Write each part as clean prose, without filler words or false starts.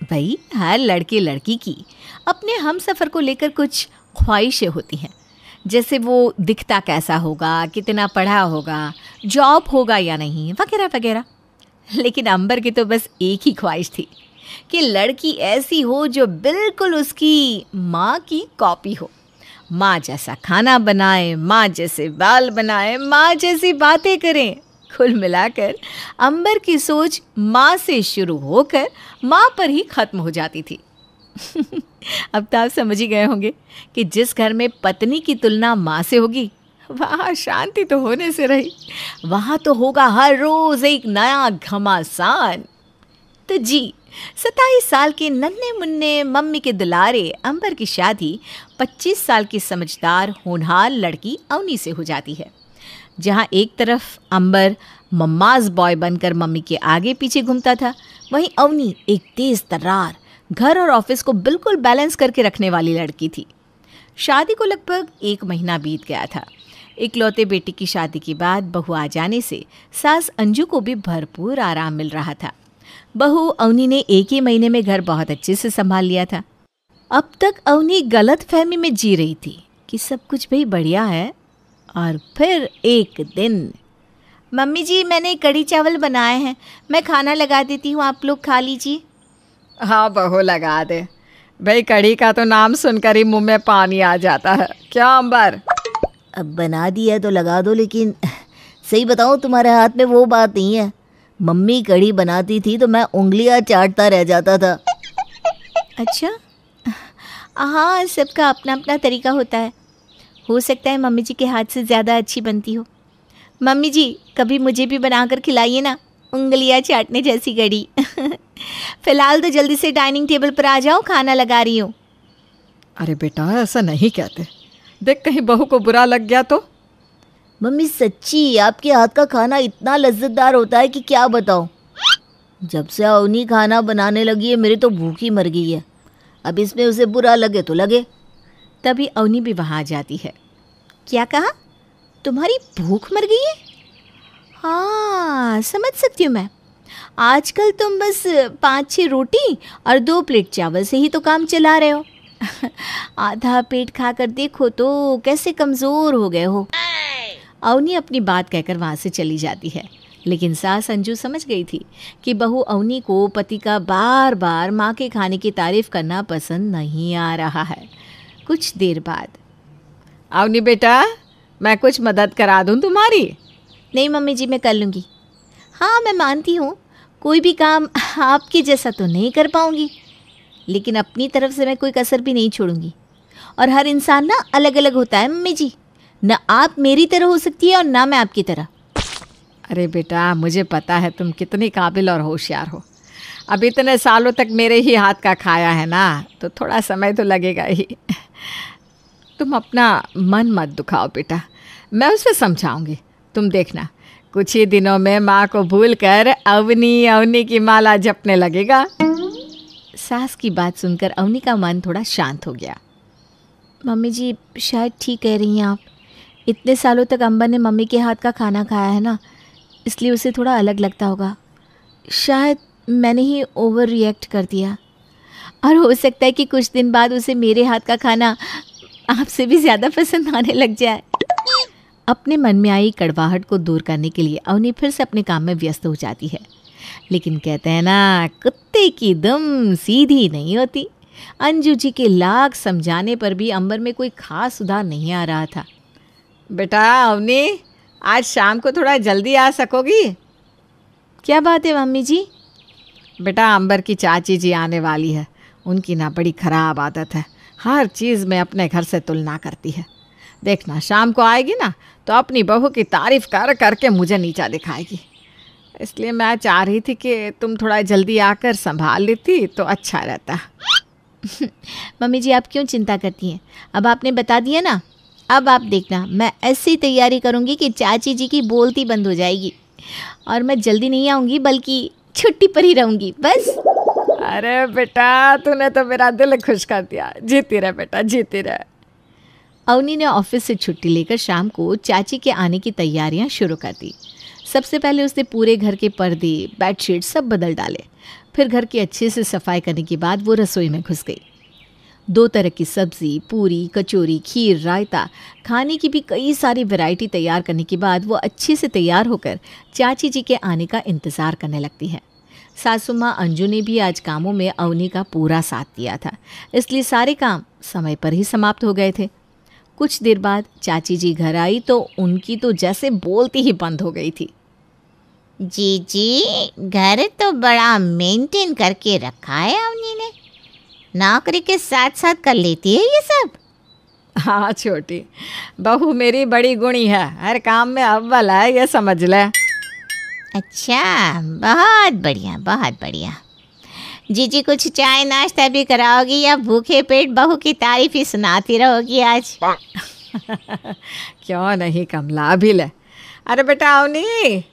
भाई, हर लड़के लड़की की अपने हम सफ़र को लेकर कुछ ख्वाहिशें होती हैं, जैसे वो दिखता कैसा होगा, कितना पढ़ा होगा, जॉब होगा या नहीं, वगैरह वगैरह। लेकिन अंबर की तो बस एक ही ख्वाहिश थी कि लड़की ऐसी हो जो बिल्कुल उसकी माँ की कॉपी हो। माँ जैसा खाना बनाए, माँ जैसे बाल बनाए, माँ जैसी बातें करें। कुल मिलाकर अंबर की सोच माँ से शुरू होकर माँ पर ही खत्म हो जाती थी। अब तो आप समझ ही गए होंगे कि जिस घर में पत्नी की तुलना माँ से होगी, वहाँ शांति तो होने से रही, वहाँ तो होगा हर रोज एक नया घमासान। तो जी, 27 साल के नन्हे मुन्ने मम्मी के दुलारे अंबर की शादी 25 साल की समझदार होनहार लड़की अवनी से हो जाती है। जहाँ एक तरफ अंबर मम्माज बॉय बनकर मम्मी के आगे पीछे घूमता था, वहीं अवनी एक तेज तर्रार घर और ऑफिस को बिल्कुल बैलेंस करके रखने वाली लड़की थी। शादी को लगभग 1 महीना बीत गया था। इकलौते बेटे की शादी के बाद बहू आ जाने से सास अंजू को भी भरपूर आराम मिल रहा था। बहू अवनी ने 1 ही महीने में घर बहुत अच्छे से संभाल लिया था। अब तक अवनी गलत फहमी में जी रही थी कि सब कुछ भी बढ़िया है, और फिर एक दिन, मम्मी जी मैंने कढ़ी चावल बनाए हैं, मैं खाना लगा देती हूँ, आप लोग खा लीजिए। हाँ बहू, लगा दे भाई, कढ़ी का तो नाम सुनकर ही मुंह में पानी आ जाता है। क्या अंबर? अब बना दी है तो लगा दो, लेकिन सही बताऊँ तुम्हारे हाथ में वो बात नहीं है। मम्मी कढ़ी बनाती थी तो मैं उंगलियां चाटता रह जाता था। अच्छा, हाँ, सबका अपना अपना तरीका होता है। हो सकता है मम्मी जी के हाथ से ज़्यादा अच्छी बनती हो। मम्मी जी कभी मुझे भी बनाकर खिलाइए ना, उंगलियां चाटने जैसी कढ़ी। फिलहाल तो जल्दी से डाइनिंग टेबल पर आ जाओ, खाना लगा रही हूँ। अरे बेटा, ऐसा नहीं कहते, देख कहीं बहू को बुरा लग गया तो। मम्मी सच्ची आपके हाथ का खाना इतना लज्जतदार होता है कि क्या बताऊँ। जब से अवनी खाना बनाने लगी है मेरी तो भूख ही मर गई है। अब इसमें उसे बुरा लगे तो लगे। तभी अवनी भी वहाँ आ जाती है। क्या कहा? तुम्हारी भूख मर गई है? हाँ, समझ सकती हूँ मैं। आजकल तुम बस 5-6 रोटी और 2 प्लेट चावल से ही तो काम चला रहे हो। आधा पेट खाकर देखो तो कैसे कमज़ोर हो गए हो। अवनी अपनी बात कहकर वहाँ से चली जाती है, लेकिन सास अंजू समझ गई थी कि बहू अवनी को पति का बार बार माँ के खाने की तारीफ करना पसंद नहीं आ रहा है। कुछ देर बाद, अवनी बेटा, मैं कुछ मदद करा दूँ तुम्हारी? नहीं मम्मी जी, मैं कर लूँगी। हाँ, मैं मानती हूँ कोई भी काम आपके जैसा तो नहीं कर पाऊँगी, लेकिन अपनी तरफ से मैं कोई कसर भी नहीं छोड़ूंगी। और हर इंसान ना अलग अलग होता है मम्मी जी, ना आप मेरी तरह हो सकती है और ना मैं आपकी तरह। अरे बेटा, मुझे पता है तुम कितनी काबिल और होशियार हो। अब इतने सालों तक मेरे ही हाथ का खाया है ना, तो थोड़ा समय तो लगेगा ही। तुम अपना मन मत दुखाओ बेटा, मैं उसे समझाऊंगी। तुम देखना, कुछ ही दिनों में माँ को भूल कर अवनी अवनी की माला जपने लगेगा। सास की बात सुनकर अवनी का मन थोड़ा शांत हो गया। मम्मी जी शायद ठीक कह रही हैं आप। इतने सालों तक अंबर ने मम्मी के हाथ का खाना खाया है ना, इसलिए उसे थोड़ा अलग लगता होगा। शायद मैंने ही ओवर रिएक्ट कर दिया, और हो सकता है कि कुछ दिन बाद उसे मेरे हाथ का खाना आपसे भी ज़्यादा पसंद आने लग जाए। अपने मन में आई कड़वाहट को दूर करने के लिए अवनी फिर से अपने काम में व्यस्त हो जाती है। लेकिन कहते हैं ना, कुत्ते की दुम सीधी नहीं होती। अंजू जी के लाख समझाने पर भी अंबर में कोई खास सुधार नहीं आ रहा था। बेटा अवनी, आज शाम को थोड़ा जल्दी आ सकोगी? क्या बात है मम्मी जी? बेटा, अंबर की चाची जी आने वाली है। उनकी ना बड़ी ख़राब आदत है, हर चीज़ में अपने घर से तुलना करती है। देखना, शाम को आएगी ना तो अपनी बहू की तारीफ कर करके मुझे नीचा दिखाएगी। इसलिए मैं चाह रही थी कि तुम थोड़ा जल्दी आकर संभाल लेती तो अच्छा रहता। मम्मी जी, आप क्यों चिंता करती हैं? अब आपने बता दिया ना, अब आप देखना, मैं ऐसी तैयारी करूँगी कि चाची जी की बोलती बंद हो जाएगी, और मैं जल्दी नहीं आऊँगी बल्कि छुट्टी पर ही रहूँगी बस। अरे बेटा, तूने तो मेरा दिल खुश कर दिया। जीती रहे बेटा, जीती रहे। अवनी ने ऑफिस से छुट्टी लेकर शाम को चाची के आने की तैयारियां शुरू कर दी। सबसे पहले उसने पूरे घर के पर्दे, बेडशीट सब बदल डाले। फिर घर की अच्छे से सफाई करने के बाद वो रसोई में घुस गई। 2 तरह की सब्जी, पूरी, कचौरी, खीर, रायता, खाने की भी कई सारी वैरायटी तैयार करने के बाद वो अच्छे से तैयार होकर चाची जी के आने का इंतज़ार करने लगती है। सासू माँ अंजू ने भी आज कामों में अवनी का पूरा साथ दिया था, इसलिए सारे काम समय पर ही समाप्त हो गए थे। कुछ देर बाद चाची जी घर आई तो उनकी तो जैसे बोलती ही बंद हो गई थी। जी, घर तो बड़ा मेंटेन करके रखा है अवनी ने। नौकरी के साथ साथ कर लेती है ये सब। हाँ छोटी, बहू मेरी बड़ी गुणी है, हर काम में अव्वल है, ये समझ ले। अच्छा, बहुत बढ़िया, बहुत बढ़िया। जीजी कुछ चाय नाश्ता भी कराओगी या भूखे पेट बहू की तारीफ ही सुनाती रहोगी आज? क्यों नहीं कमला, अभी ले। अरे बेटा अवनी,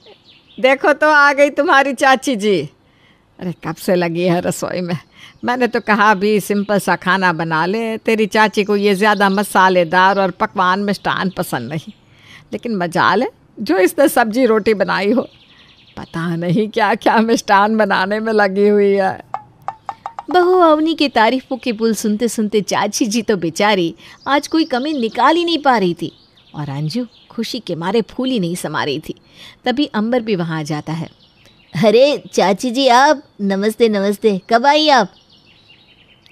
देखो तो आ गई तुम्हारी चाची जी। अरे कब से लगी है रसोई में। मैंने तो कहा भी सिंपल सा खाना बना ले, तेरी चाची को ये ज़्यादा मसालेदार और पकवान मिष्टान पसंद नहीं, लेकिन मजाल है जो इसने सब्जी रोटी बनाई हो। पता नहीं क्या क्या मिष्टान बनाने में लगी हुई है। बहू अवनी के तारीफों के पुल सुनते सुनते चाची जी तो बेचारी आज कोई कमी निकाल ही नहीं पा रही थी, और अंजू खुशी के मारे फूल ही नहीं समा रही थी। तभी अंबर भी वहाँ आ जाता है। अरे चाची जी, आप नमस्ते नमस्ते, कब आई आप?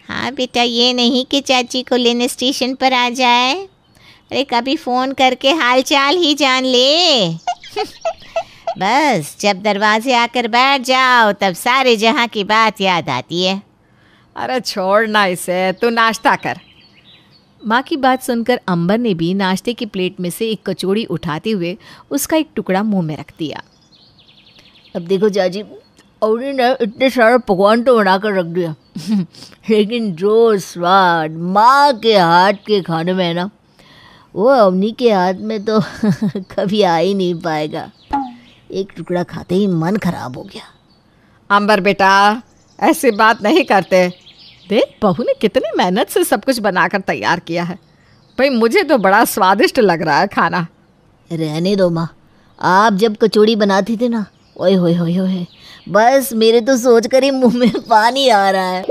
हाँ बेटा, ये नहीं कि चाची को लेने स्टेशन पर आ जाए। अरे कभी फ़ोन करके हाल चाल ही जान ले। बस जब दरवाजे आकर बैठ जाओ तब सारे जहाँ की बात याद आती है। अरे छोड़ना इसे, तू नाश्ता कर। माँ की बात सुनकर अंबर ने भी नाश्ते की प्लेट में से एक कचौड़ी उठाते हुए उसका एक टुकड़ा मुंह में रख दिया। अब देखो चाची, अवनी ने इतने सारे पकवान तो बना कर रख दिया, लेकिन जो स्वाद माँ के हाथ के खाने में है ना, वो अवनी के हाथ में तो कभी आ ही नहीं पाएगा। एक टुकड़ा खाते ही मन खराब हो गया। अंबर बेटा, ऐसी बात नहीं करते। देख बहू ने कितनी मेहनत से सब कुछ बनाकर तैयार किया है। भाई मुझे तो बड़ा स्वादिष्ट लग रहा है खाना। रहने दो माँ, आप जब कचौड़ी बनाती थी ना, ओए होए होए होए, बस मेरे तो सोच कर ही मुंह में पानी आ रहा है।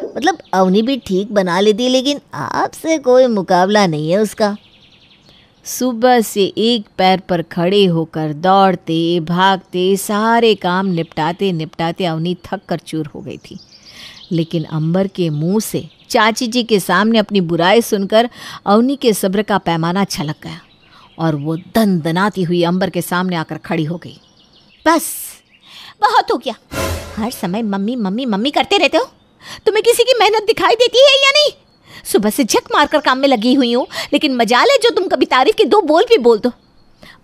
मतलब अवनी भी ठीक बना लेती, लेकिन आपसे कोई मुकाबला नहीं है उसका। सुबह से एक पैर पर खड़े होकर दौड़ते भागते सारे काम निपटाते निपटाते अवनी थक कर चूर हो गई थी, लेकिन अंबर के मुंह से चाची जी के सामने अपनी बुराई सुनकर अवनी के सब्र का पैमाना छलक गया और वो दनदनाती हुई अंबर के सामने आकर खड़ी हो गई। बस बहुत हो गया, हर समय मम्मी मम्मी मम्मी करते रहते हो। तुम्हें किसी की मेहनत दिखाई देती है या नहीं? सुबह से झक मारकर काम में लगी हुई हूँ, लेकिन मजाल है जो तुम कभी तारीफ के 2 बोल भी बोल दो।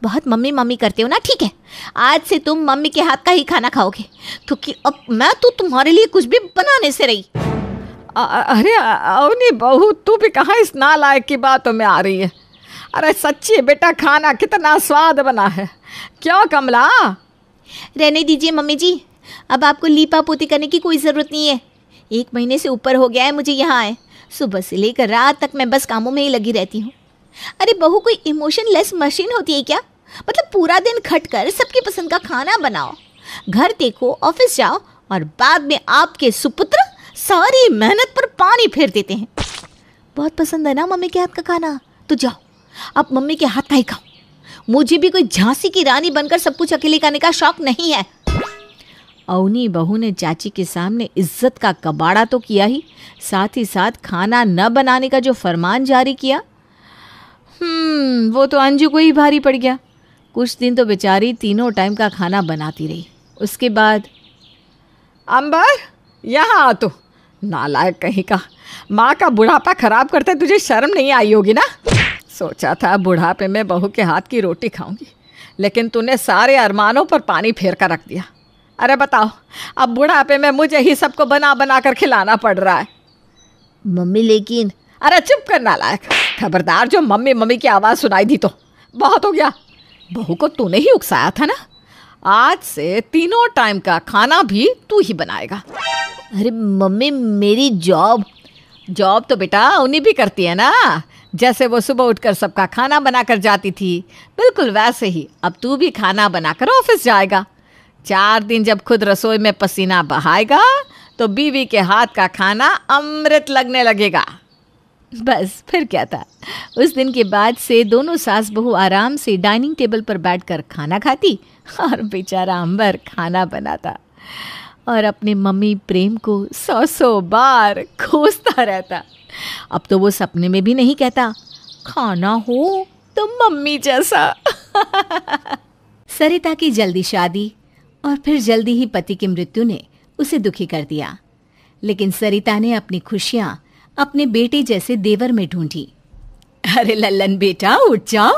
बहुत मम्मी मम्मी करते हो ना, ठीक है, आज से तुम मम्मी के हाथ का ही खाना खाओगे, क्योंकि अब मैं तो तुम्हारे लिए कुछ भी बनाने से रही। अरे अवनी बहू, तू भी कहाँ इस नालायक की बातों में आ रही है। अरे सच्ची बेटा, खाना कितना स्वाद बना है। क्यों कमला? रहने दीजिए मम्मी जी, अब आपको लीपा पोती करने की कोई ज़रूरत नहीं है। 1 महीने से ऊपर हो गया है मुझे यहाँ आए, सुबह से लेकर रात तक मैं बस कामों में ही लगी रहती हूँ। अरे बहू कोई इमोशनलेस मशीन होती है क्या? मतलब पूरा दिन खटकर सबकी पसंद का खाना बनाओ, घर देखो, ऑफिस जाओ, और बाद में आपके सुपुत्र सारी मेहनत पर पानी फेर देते हैं। बहुत पसंद है ना मम्मी के हाथ का खाना, तो जाओ आप मम्मी के हाथ का ही खाओ। मुझे भी कोई झांसी की रानी बनकर सब कुछ अकेले खाने का शौक नहीं है। अवनी बहू ने चाची के सामने इज्जत का कबाड़ा तो किया ही, साथ ही साथ खाना न बनाने का जो फरमान जारी किया, वो तो अंजू को ही भारी पड़ गया। कुछ दिन तो बेचारी तीनों टाइम का खाना बनाती रही। उसके बाद अंबर, यहाँ आ तू। नालायक कहीं का, माँ का बुढ़ापा खराब करते तुझे शर्म नहीं आई होगी ना। सोचा था बुढ़ापे में बहू के हाथ की रोटी खाऊंगी, लेकिन तूने सारे अरमानों पर पानी फेर कर रख दिया। अरे बताओ, अब बुढ़ापे में मुझे ही सबको बना बना कर खिलाना पड़ रहा है। मम्मी लेकिन। अरे चुप कर नालायक, खबरदार जो मम्मी मम्मी की आवाज़ सुनाई दी तो बहुत हो गया। बहू को तूने ही उकसाया था ना, आज से तीनों टाइम का खाना भी तू ही बनाएगा। अरे मम्मी, मेरी जॉब तो बेटा उन्हीं भी करती है ना। जैसे वो सुबह उठकर सबका खाना बनाकर जाती थी, बिल्कुल वैसे ही अब तू भी खाना बनाकर ऑफिस जाएगा। 4 दिन जब खुद रसोई में पसीना बहाएगा तो बीवी के हाथ का खाना अमृत लगने लगेगा। बस फिर क्या था, उस दिन के बाद से दोनों सास बहू आराम से डाइनिंग टेबल पर बैठकर खाना खाती और बेचारा अंबर खाना बनाता और अपने मम्मी प्रेम को 100 बार खोजता रहता। अब तो वो सपने में भी नहीं कहता खाना हो तो मम्मी जैसा। सरिता की जल्दी शादी और फिर जल्दी ही पति की मृत्यु ने उसे दुखी कर दिया, लेकिन सरिता ने अपनी खुशियां अपने बेटे जैसे देवर में ढूंढी। अरे लल्लन बेटा उठ जाओ,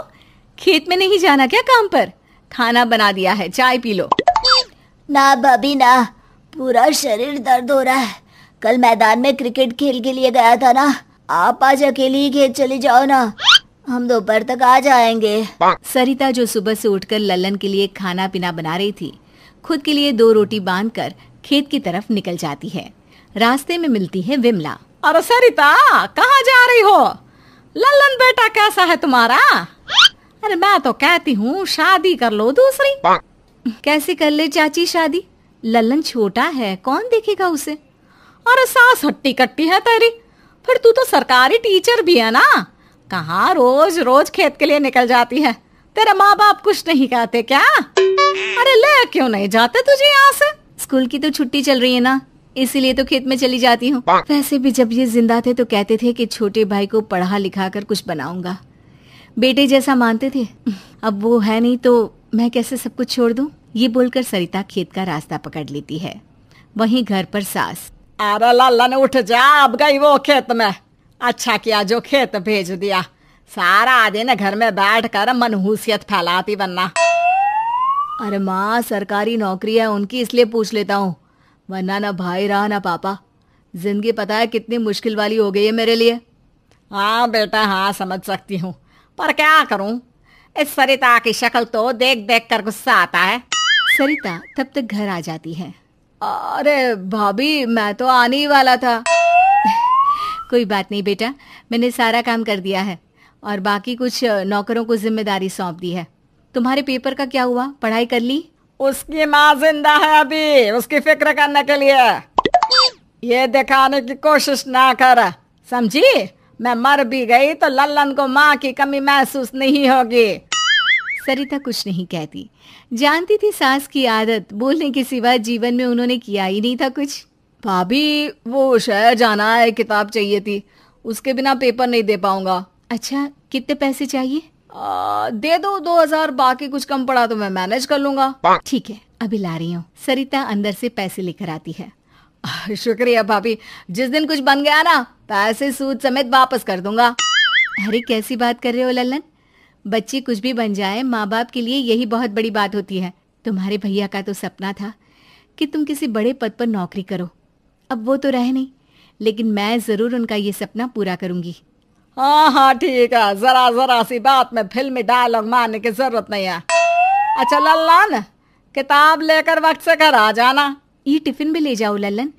खेत में नहीं जाना क्या काम पर? खाना बना दिया है, चाय पी लो। ना भाभी ना, पूरा शरीर दर्द हो रहा है। कल मैदान में क्रिकेट खेल के लिए गया था ना, आप आज अकेली ही खेत चली जाओ ना, हम दोपहर तक आ जाएंगे। सरिता जो सुबह से उठकर लल्लन के लिए खाना पीना बना रही थी, खुद के लिए 2 रोटी बांधकर खेत की तरफ निकल जाती है। रास्ते में मिलती है विमला। अरे सरिता, कहाँ जा रही हो? लल्लन बेटा कैसा है तुम्हारा? अरे मैं तो कहती हूँ शादी कर लो दूसरी। कैसे कर ले चाची शादी? लल्लन छोटा है, कौन देखेगा उसे? अरे सास हट्टी कट्टी है तेरी, फिर तू तो सरकारी टीचर भी है ना, कहाँ रोज रोज खेत के लिए निकल जाती है? तेरे माँ बाप कुछ नहीं कहते क्या? अरे ले क्यों नहीं जाते तुझे यहाँ से? स्कूल की तो छुट्टी चल रही है ना, इसीलिए तो खेत में चली जाती हूँ। वैसे भी जब ये जिंदा थे तो कहते थे कि छोटे भाई को पढ़ा लिखा कर कुछ बनाऊंगा, बेटे जैसा मानते थे। अब वो है नहीं तो मैं कैसे सब कुछ छोड़ दूं? ये बोलकर सरिता खेत का रास्ता पकड़ लेती है। वहीं घर पर सास। अरे लल्लन उठ जा, अब गई वो खेत में। अच्छा किया जो खेत भेज दिया, सारा दिन घर में बैठ कर मनहूसियत फैलाती वरना। अरे माँ, सरकारी नौकरी है उनकी, इसलिए पूछ लेता हूँ, वरना ना भाई रहा ना पापा। जिंदगी पता है कितनी मुश्किल वाली हो गई है मेरे लिए। हाँ बेटा हाँ, समझ सकती हूँ, पर क्या करूँ, इस सरिता की शक्ल तो देख देख कर गुस्सा आता है। सरिता तब तक घर आ जाती है। अरे भाभी, मैं तो आने ही वाला था। कोई बात नहीं बेटा, मैंने सारा काम कर दिया है और बाकी कुछ नौकरों को जिम्मेदारी सौंप दी है। तुम्हारे पेपर का क्या हुआ, पढ़ाई कर ली? उसकी माँ जिंदा है अभी, उसकी फिक्र करने के लिए ये दिखाने की कोशिश ना कर, समझी? मैं मर भी गई तो लल्लन को माँ की कमी महसूस नहीं होगी। सरिता कुछ नहीं कहती, जानती थी सास की आदत, बोलने के सिवा जीवन में उन्होंने किया ही नहीं था कुछ। भाभी वो शहर जाना है, किताब चाहिए थी, उसके बिना पेपर नहीं दे पाऊंगा। अच्छा, कितने पैसे चाहिए? दे दो 2000, बाकी कुछ कम पड़ा तो मैं मैनेज कर लूंगा। ठीक है, अभी ला रही हूँ। सरिता अंदर से पैसे लेकर आती है। शुक्रिया भाभी, जिस दिन कुछ बन गया ना, पैसे सूद समेत वापस कर दूंगा। अरे कैसी बात कर रहे हो लल्लन, बच्चे कुछ भी बन जाए, माँ बाप के लिए यही बहुत बड़ी बात होती है। तुम्हारे भैया का तो सपना था कि तुम किसी बड़े पद पर नौकरी करो, अब वो तो रहे नहीं, लेकिन मैं जरूर उनका ये सपना पूरा करूंगी। हाँ हाँ ठीक है, जरा जरा सी बात में फिल्मी डायलॉग मारने की जरूरत नहीं है। अच्छा लल्लन, किताब लेकर वक्त से घर आ जाना। ये टिफिन भी ले जाओ लल्लन,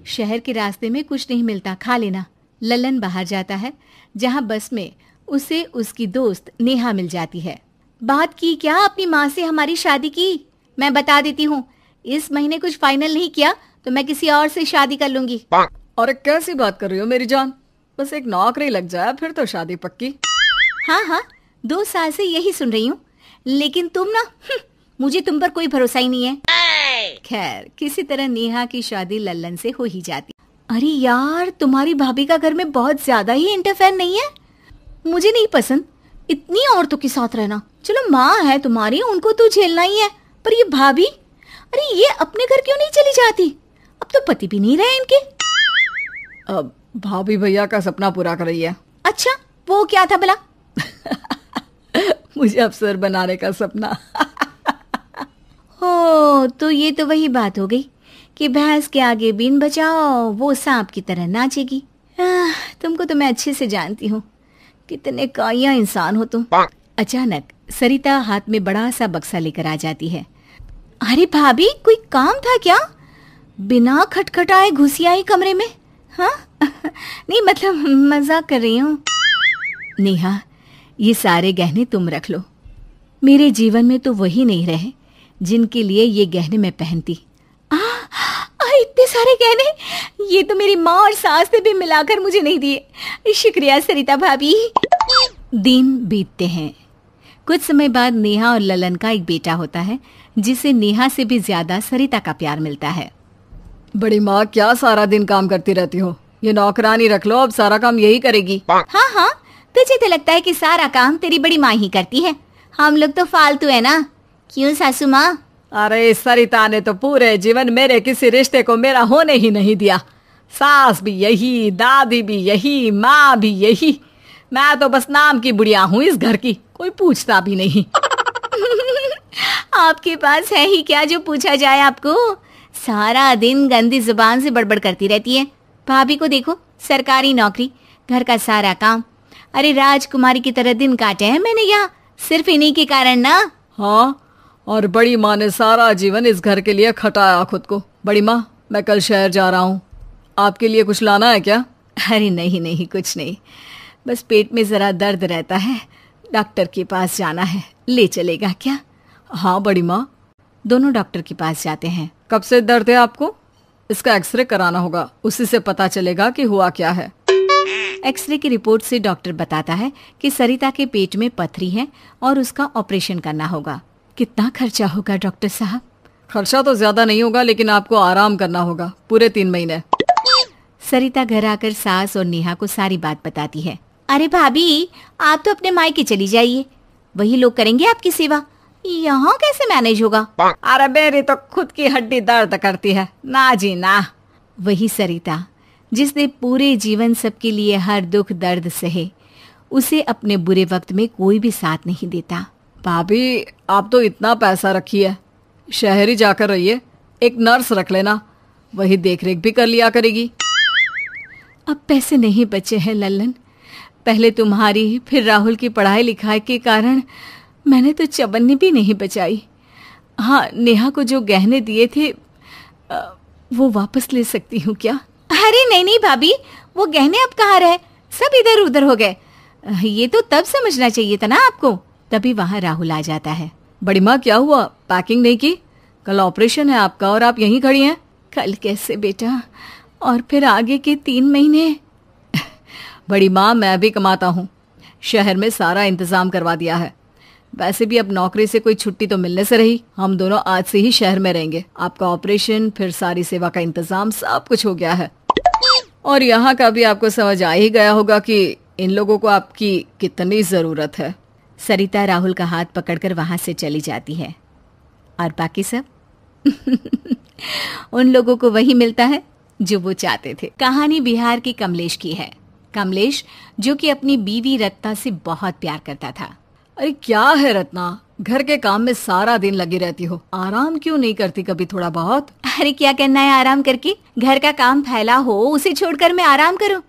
शहर के रास्ते में कुछ नहीं मिलता, खा लेना। लल्लन बाहर जाता है, जहाँ बस में उसे उसकी दोस्त नेहा मिल जाती है। बात की क्या अपनी माँ से हमारी शादी की? मैं बता देती हूँ, इस महीने कुछ फाइनल नहीं किया तो मैं किसी और से शादी कर लूंगी। अरे कैसी बात कर रही हो मेरी जान, बस एक नौकरी लग जाए फिर तो शादी पक्की। हाँ हाँ, 2 साल से यही सुन रही हूँ, लेकिन तुम ना, मुझे तुम पर कोई भरोसा ही नहीं है। खैर, किसी तरह नेहा की शादी लल्लन से हो ही जाती। अरे यार, तुम्हारी भाभी का घर में बहुत ज्यादा ही इंटरफेयर नहीं है? मुझे नहीं पसंद इतनी औरतों के साथ रहना। चलो माँ है तुम्हारी, उनको तो झेलना ही है, पर ये भाभी, अरे ये अपने घर क्यों नहीं चली जाती? अब तो पति भी नहीं रहे इनके। अब भाभी भैया का सपना पूरा कर रही है। अच्छा, वो क्या था भला? मुझे अफसर बनाने का सपना। हो, तो ये तो वही बात हो गई कि भैंस के आगे बीन बचाओ, वो सांप की तरह नाचेगी। तुमको तो मैं अच्छे से जानती हूँ, कितने काया इंसान हो तुम। अचानक सरिता हाथ में बड़ा सा बक्सा लेकर आ जाती है। अरे भाभी, कोई काम था क्या? बिना खटखटाए घुसी आई कमरे में। हाँ नहीं, मतलब मजाक कर रही हूँ। नेहा, ये सारे गहने तुम रख लो। मेरे जीवन में तो वही नहीं रहे जिनके लिए ये गहने मैं पहनती। इतने सारे गहने, ये तो मेरी माँ और सास ने भी मिलाकर मुझे नहीं दिए। शुक्रिया सरिता भाभी। दिन बीतते हैं। कुछ समय बाद नेहा और ललन का एक बेटा होता है, जिसे नेहा से भी ज्यादा सरिता का प्यार मिलता है। बड़ी माँ, क्या सारा दिन काम करती रहती हो? ये नौकरानी रख लो, अब सारा काम यही करेगी। हाँ हाँ, तुझे तो लगता है कि सारा काम तेरी बड़ी माँ ही करती है। हम लोग तो फालतू है ना, क्यों सासू माँ? अरे सरिता ने तो पूरे जीवन मेरे किसी रिश्ते को मेरा होने ही नहीं दिया। सास भी यही, दादी भी यही, माँ भी यही। मैं तो बस नाम की बुढ़िया हूँ इस घर की, कोई पूछता भी नहीं। आपके पास है ही क्या जो पूछा जाए आपको? सारा दिन गंदी जुबान से बड़बड़ करती रहती है। भाभी को देखो, सरकारी नौकरी, घर का सारा काम। अरे राजकुमारी की तरह दिन काटे हैं मैंने यहाँ, सिर्फ इन्हीं के कारण ना। हाँ, और बड़ी माँ ने सारा जीवन इस घर के लिए खटाया खुद को। बड़ी माँ, मैं कल शहर जा रहा हूँ, आपके लिए कुछ लाना है क्या? अरे नहीं नहीं, कुछ नहीं, बस पेट में जरा दर्द रहता है, डॉक्टर के पास जाना है, ले चलेगा क्या? हाँ बड़ी माँ। दोनों डॉक्टर के पास जाते हैं। कब से दर्द है आपको? इसका एक्सरे कराना होगा, उसी से पता चलेगा कि हुआ क्या है। एक्सरे की रिपोर्ट से डॉक्टर बताता है कि सरिता के पेट में पथरी है और उसका ऑपरेशन करना होगा। कितना खर्चा होगा डॉक्टर साहब? खर्चा तो ज्यादा नहीं होगा, लेकिन आपको आराम करना होगा पूरे 3 महीने। सरिता घर आकर सास और नेहा को सारी बात बताती है। अरे भाभी, आप तो अपने मायके चली जाइए, वही लोग करेंगे आपकी सेवा, यहाँ कैसे मैनेज होगा? अरे मेरी तो खुद की हड्डी दर्द करती है ना जी ना। वही सरिता जिसने पूरे जीवन सबके लिए हर दुख दर्द सहे, उसे अपने बुरे वक्त में कोई भी साथ नहीं देता। भाभी, आप तो इतना पैसा रखी है, शहर ही जाकर रहिए, एक नर्स रख लेना, वही देखरेख भी कर लिया करेगी। अब पैसे नहीं बचे हैं लल्लन, पहले तुम्हारी फिर राहुल की पढ़ाई लिखाई के कारण मैंने तो चवन्नी भी नहीं बचाई। हाँ, नेहा को जो गहने दिए थे वो वापस ले सकती हूँ क्या? अरे नहीं नहीं भाभी, वो गहने अब कहाँ रहे, सब इधर उधर हो गए। ये तो तब समझना चाहिए था ना आपको। तभी वहाँ राहुल आ जाता है। बड़ी माँ, क्या हुआ, पैकिंग नहीं की? कल ऑपरेशन है आपका और आप यहीं खड़ी हैं। कल कैसे बेटा, और फिर आगे के 3 महीने। बड़ी माँ, मैं भी कमाता हूँ, शहर में सारा इंतजाम करवा दिया है। वैसे भी अब नौकरी से कोई छुट्टी तो मिलने से रही, हम दोनों आज से ही शहर में रहेंगे। आपका ऑपरेशन, फिर सारी सेवा का इंतजाम, सब कुछ हो गया है। और यहाँ का भी आपको समझ आ ही गया होगा कि इन लोगों को आपकी कितनी जरूरत है। सरिता राहुल का हाथ पकड़कर वहां से चली जाती है और बाकी सब उन लोगों को वही मिलता है जो वो चाहते थे। कहानी बिहार की कमलेश की है। कमलेश जो कि अपनी बीवी रत्ना से बहुत प्यार करता था। अरे क्या है रत्ना, घर के काम में सारा दिन लगी रहती हो, आराम क्यों नहीं करती कभी थोड़ा बहुत? अरे क्या करना है आराम करके, घर का काम फैला हो उसे छोड़कर मैं आराम करूं?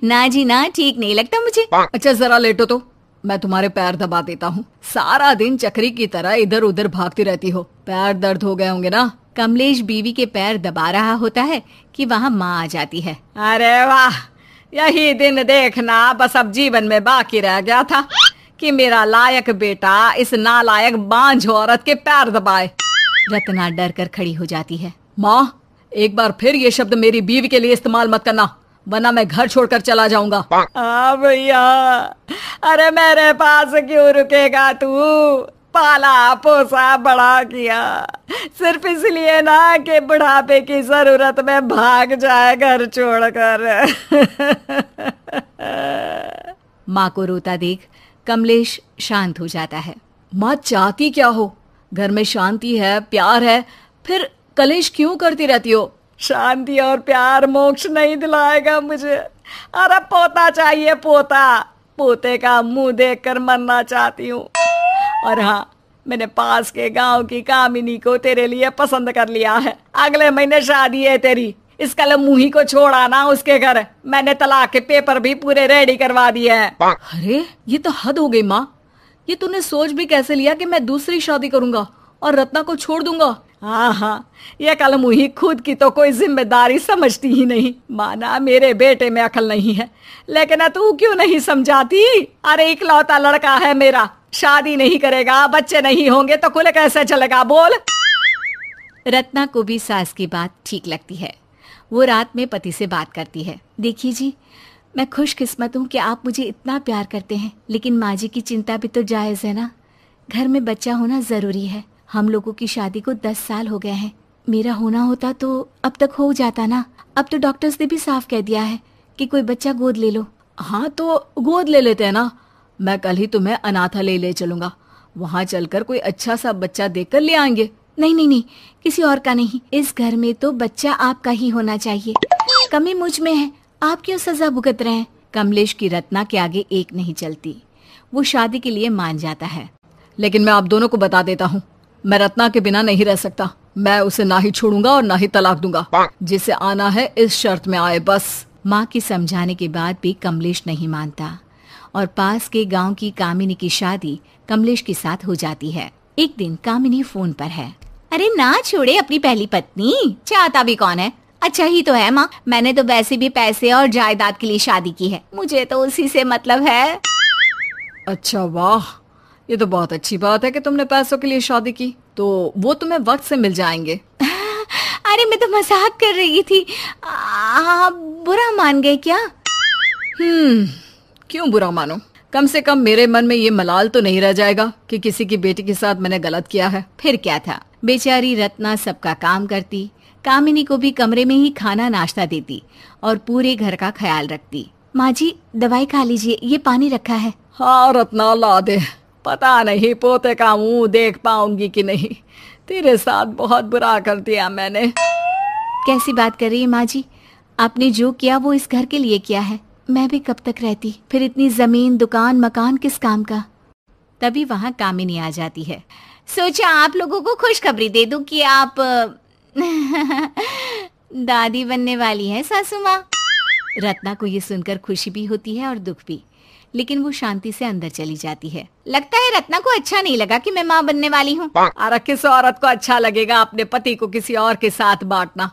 ना जी ना, ठीक नहीं लगता मुझे। अच्छा जरा लेटो तो, मैं तुम्हारे पैर दबा देता हूँ। सारा दिन चक्री की तरह इधर उधर भागती रहती हो, पैर दर्द हो गए होंगे ना। कमलेश बीवी के पैर दबा रहा होता है कि वहाँ माँ आ जाती है। अरे वाह, यही दिन देखना बस अब जीवन में बाकी रह गया था कि मेरा लायक बेटा इस नालायक बांझ औरत के पैर दबाए। रत्ना डर कर खड़ी हो जाती है। माँ, एक बार फिर ये शब्द मेरी बीवी के लिए इस्तेमाल मत करना, वरना मैं घर छोड़कर चला जाऊंगा। भैया, अरे मेरे पास क्यों रुकेगा तू? पाला पोसा बड़ा किया सिर्फ इसलिए ना कि बुढ़ापे की जरूरत में भाग जाए घर छोड़कर। माँ को रोता देख कमलेश शांत हो जाता है। माँ चाहती क्या हो? घर में शांति है, प्यार है, फिर कलेश क्यों करती रहती हो? शांति और प्यार मोक्ष नहीं दिलाएगा मुझे। अरे पोता चाहिए, पोता। पोते का मुंह देखकर मरना चाहती हूँ। और हाँ, मैंने पास के गांव की कामिनी को तेरे लिए पसंद कर लिया है। अगले महीने शादी है तेरी। इस कल मुही को छोड़ आना उसके घर। मैंने तलाक के पेपर भी पूरे रेडी करवा दिए हैं। अरे ये तो हद हो गई माँ, ये तूने सोच भी कैसे लिया कि मैं दूसरी शादी करूंगा और रत्ना को छोड़ दूंगा? हाँ हाँ, ये कल मुही खुद की तो कोई जिम्मेदारी समझती ही नहीं। माना मेरे बेटे में अकल नहीं है, लेकिन तू क्यों नहीं समझाती? अरे इकलौता लड़का है मेरा, शादी नहीं करेगा, बच्चे नहीं होंगे तो कुल कैसे चलेगा बोल। रत्ना को भी सास की बात ठीक लगती है। वो रात में पति से बात करती है। देखिए जी, मैं खुशकिस्मत हूँ कि आप मुझे इतना प्यार करते हैं, लेकिन माँ जी की चिंता भी तो जायज़ है ना। घर में बच्चा होना ज़रूरी है। हम लोगों की शादी को 10 साल हो गए हैं। मेरा होना होता तो अब तक हो जाता ना। अब तो डॉक्टर्स ने भी साफ कह दिया है कि कोई बच्चा गोद ले लो। हाँ तो गोद ले लेते हैं ना। मैं कल ही तुम्हें अनाथालय ले चलूंगा, वहाँ चलकर कोई अच्छा सा बच्चा देखकर ले आएंगे। नहीं नहीं नहीं, किसी और का नहीं। इस घर में तो बच्चा आपका ही होना चाहिए। कमी मुझ में है, आप क्यों सजा भुगत रहे हैं? कमलेश की रत्ना के आगे एक नहीं चलती। वो शादी के लिए मान जाता है। लेकिन मैं आप दोनों को बता देता हूँ, मैं रत्ना के बिना नहीं रह सकता। मैं उसे ना ही छोड़ूंगा और ना ही तलाक दूंगा। जिसे आना है इस शर्त में आए बस। माँ की समझाने के बाद भी कमलेश नहीं मानता और पास के गांव की कामिनी की शादी कमलेश के साथ हो जाती है। एक दिन कामिनी फोन पर है। अरे ना छोड़े अपनी पहली पत्नी, चाहता भी कौन है? अच्छा ही तो है माँ, मैंने तो वैसे भी पैसे और जायदाद के लिए शादी की है, मुझे तो उसी से मतलब है। अच्छा वाह, ये तो बहुत अच्छी बात है कि तुमने पैसों के लिए शादी की, तो वो तुम्हें वक्त से मिल जाएंगे। अरे मैं तो मजाक कर रही थी, आप बुरा मान गए क्या? क्यों बुरा मानो? कम से कम मेरे मन में ये मलाल तो नहीं रह जाएगा कि किसी की बेटी के साथ मैंने गलत किया है। फिर क्या था, बेचारी रत्ना सबका काम करती, कामिनी को भी कमरे में ही खाना नाश्ता देती और पूरे घर का ख्याल रखती। माँ जी दवाई खा लीजिए, ये पानी रखा है। हाँ रत्ना ला दे। पता नहीं पोते का मुंह देख पाऊंगी कि नहीं। तेरे साथ बहुत बुरा कर दिया मैंने। कैसी बात कर रही है माँ जी? आपने जो किया वो इस घर के लिए किया है। मैं भी कब तक रहती, फिर इतनी जमीन दुकान मकान किस काम का? तभी वहाँ कामिनी आ जाती है। सोचा आप लोगों को खुशखबरी दे दूं कि आप दादी बनने वाली हैं सासू माँ। रत्ना को ये सुनकर खुशी भी होती है और दुख भी, लेकिन वो शांति से अंदर चली जाती है। लगता है रत्ना को अच्छा नहीं लगा कि मैं माँ बनने वाली हूँ। अरे किस औरत को अच्छा लगेगा अपने पति को किसी और के साथ बांटना?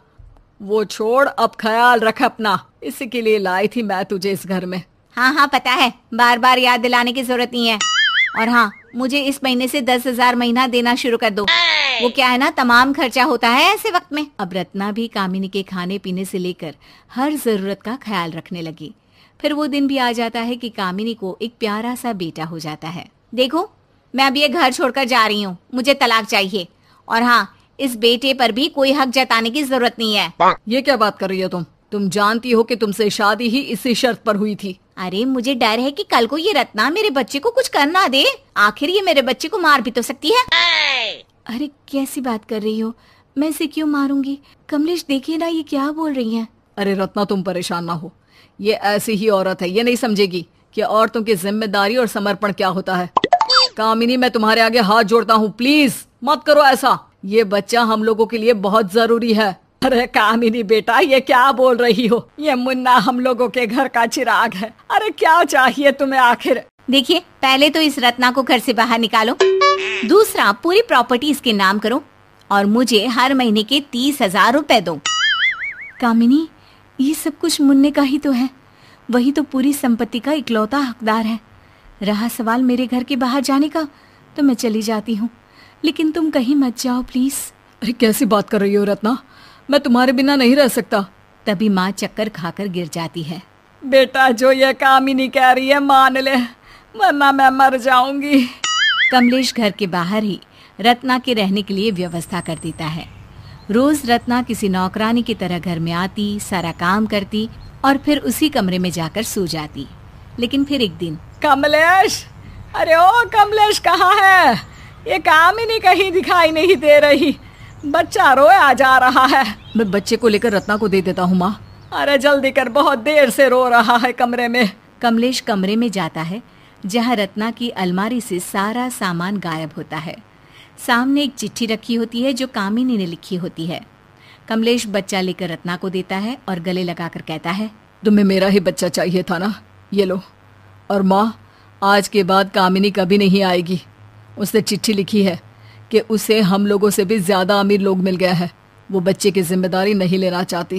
वो छोड़, अब ख्याल रख अपना। इसी के लिए लाई थी मैं तुझे इस घर में। हाँ हाँ पता है, बार बार याद दिलाने की जरूरत नहीं है। और हाँ, मुझे इस महीने से 10,000 महीना देना शुरू कर दो। वो क्या है ना, तमाम खर्चा होता है ऐसे वक्त में। अब रत्ना भी कामिनी के खाने पीने से लेकर हर जरूरत का ख्याल रखने लगी। फिर वो दिन भी आ जाता है कि कामिनी को एक प्यारा सा बेटा हो जाता है। देखो, मैं अब ये घर छोड़कर जा रही हूँ, मुझे तलाक चाहिए। और हाँ, इस बेटे पर भी कोई हक जताने की जरूरत नहीं है। ये क्या बात कर रही हो तुम जानती हो कि तुमसे शादी ही इसी शर्त पर हुई थी। अरे मुझे डर है कि कल को ये रत्ना मेरे बच्चे को कुछ कर ना दे। आखिर ये मेरे बच्चे को मार भी तो सकती है। अरे कैसी बात कर रही हो, मैं इसे क्यों मारूंगी? कमलेश देखिए ना, ये क्या बोल रही हैं। अरे रत्ना तुम परेशान ना हो, ये ऐसी ही औरत है, ये नहीं समझेगी कि औरतों की जिम्मेदारी और समर्पण क्या होता है। कामिनी, मैं तुम्हारे आगे हाथ जोड़ता हूँ, प्लीज मत करो ऐसा। ये बच्चा हम लोगों के लिए बहुत जरूरी है। अरे कामिनी बेटा, ये क्या बोल रही हो? ये मुन्ना हम लोगों के घर का चिराग है। अरे क्या चाहिए तुम्हें आखिर? देखिए, पहले तो इस रत्ना को घर से बाहर निकालो, दूसरा पूरी प्रॉपर्टी इसके नाम करो और मुझे हर महीने के 30,000 रुपए दो। कामिनी, ये सब कुछ मुन्ने का ही तो है, वही तो पूरी संपत्ति का इकलौता हकदार है। रहा सवाल मेरे घर के बाहर जाने का, तो मैं चली जाती हूँ, लेकिन तुम कहीं मत जाओ प्लीज। अरे कैसी बात कर रही हो रत्ना, मैं तुम्हारे बिना नहीं रह सकता। तभी माँ चक्कर खाकर गिर जाती है। बेटा, जो ये कामिनी कह रही है मान ले, वरना मैं मर जाऊंगी। कमलेश घर के बाहर ही रत्ना के रहने के लिए व्यवस्था कर देता है। रोज रत्ना किसी नौकरानी की तरह घर में आती, सारा काम करती और फिर उसी कमरे में जाकर सो जाती। लेकिन फिर एक दिन, कमलेश, अरे ओ कमलेश कहाँ है? ये कामिनी कहीं दिखाई नहीं दे रही। बच्चा रोया जा रहा है। मैं बच्चे को लेकर रत्ना को दे देता हूँ माँ। अरे जल्दी कर, बहुत देर से रो रहा है कमरे में। कमलेश कमरे में जाता है जहाँ रत्ना की अलमारी से सारा सामान गायब होता है। सामने एक चिट्ठी रखी होती है जो कामिनी ने लिखी होती है। कमलेश बच्चा लेकर रत्ना को देता है और गले लगाकर कहता है, तुम्हें मेरा ही बच्चा चाहिए था ना, ये लो। और माँ, आज के बाद कामिनी कभी नहीं आएगी। उसने चिट्ठी लिखी है कि उसे हम लोगों से भी ज़्यादा अमीर लोग मिल गया है। वो बच्चे की जिम्मेदारी नहीं लेना चाहती।